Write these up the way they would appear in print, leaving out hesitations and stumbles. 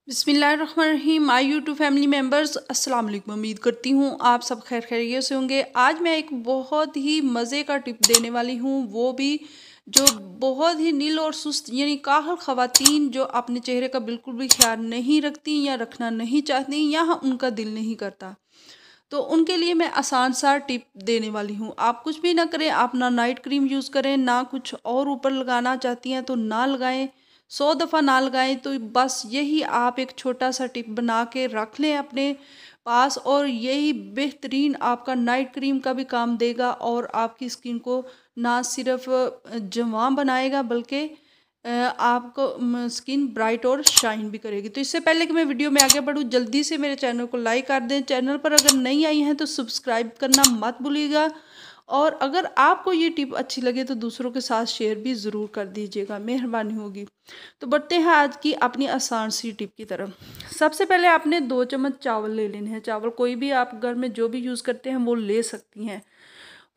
बिस्मिल्लाहिर्रहमानिर्रहीम। My YouTube family members, अस्सलाम वालेकुम। उम्मीद करती हूँ आप सब खैर खैरियत से होंगे। आज मैं एक बहुत ही मज़े का टिप देने वाली हूँ, वो भी जो बहुत ही नील और सुस्त यानी काहल ख़वातीन जो अपने चेहरे का बिल्कुल भी ख्याल नहीं रखती या रखना नहीं चाहती या उनका दिल नहीं करता, तो उनके लिए मैं आसान सा टिप देने वाली हूँ। आप कुछ भी ना करें, आप ना नाइट क्रीम यूज़ करें, ना कुछ और ऊपर लगाना चाहती हैं तो ना लगाएं, 100 दफ़ा ना लगाएं। तो बस यही आप एक छोटा सा टिप बना के रख लें अपने पास, और यही बेहतरीन आपका नाइट क्रीम का भी काम देगा और आपकी स्किन को ना सिर्फ जवां बनाएगा बल्कि आपको स्किन ब्राइट और शाइन भी करेगी। तो इससे पहले कि मैं वीडियो में आगे बढ़ूँ, जल्दी से मेरे चैनल को लाइक कर दें। चैनल पर अगर नहीं आई हैं तो सब्सक्राइब करना मत भूलिएगा, और अगर आपको ये टिप अच्छी लगे तो दूसरों के साथ शेयर भी ज़रूर कर दीजिएगा, मेहरबानी होगी। तो बढ़ते हैं आज की अपनी आसान सी टिप की तरफ। सबसे पहले आपने 2 चम्मच चावल ले लेने हैं। चावल कोई भी आप घर में जो भी यूज़ करते हैं वो ले सकती हैं।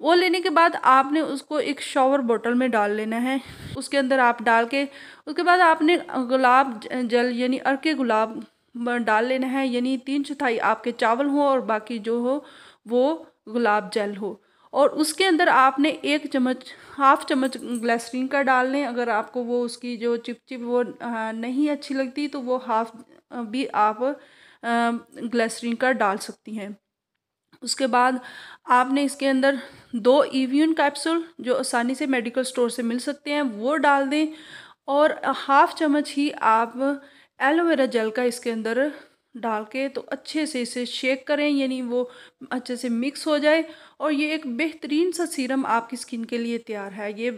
वो लेने के बाद आपने उसको एक शॉवर बॉटल में डाल लेना है। उसके अंदर आप डाल के उसके बाद आपने गुलाब जल यानी अर्के गुलाब डाल लेना है, यानी 3/4 आपके चावल हो और बाकी जो हो वो गुलाब जल हो। और उसके अंदर आपने 1 चम्मच, हाफ चम्मच ग्लिसरीन का डाल लें। अगर आपको वो उसकी जो चिपचिप वो नहीं अच्छी लगती तो वो हाफ भी आप ग्लिसरीन का डाल सकती हैं। उसके बाद आपने इसके अंदर 2 इवियन कैप्सूल जो आसानी से मेडिकल स्टोर से मिल सकते हैं वो डाल दें, और हाफ चम्मच ही आप एलोवेरा जेल का इसके अंदर डाल के तो अच्छे से इसे शेक करें, यानी वो अच्छे से मिक्स हो जाए। और ये एक बेहतरीन सा सीरम आपकी स्किन के लिए तैयार है। ये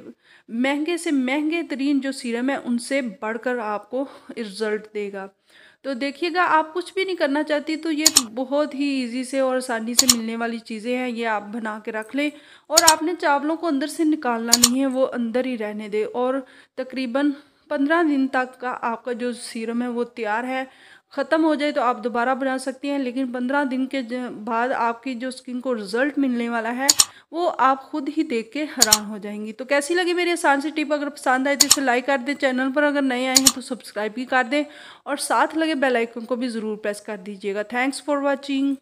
महंगे से महंगे तरीन जो सीरम है उनसे बढ़कर आपको रिजल्ट देगा। तो देखिएगा, आप कुछ भी नहीं करना चाहती तो ये बहुत ही इजी से और आसानी से मिलने वाली चीज़ें हैं। ये आप बना के रख लें, और आपने चावलों को अंदर से निकालना नहीं है, वो अंदर ही रहने दें। और तकरीबन 15 दिन तक का आपका जो सीरम है वो तैयार है। ख़त्म हो जाए तो आप दोबारा बना सकती हैं, लेकिन 15 दिन के बाद आपकी जो स्किन को रिज़ल्ट मिलने वाला है वो आप खुद ही देख के हैरान हो जाएंगी। तो कैसी लगी मेरी आसान सी टिप? अगर पसंद आए तो इसे लाइक कर दें, चैनल पर अगर नए आए हैं तो सब्सक्राइब भी कर दें, और साथ लगे बेल आइकन को भी ज़रूर प्रेस कर दीजिएगा। Thanks for watching.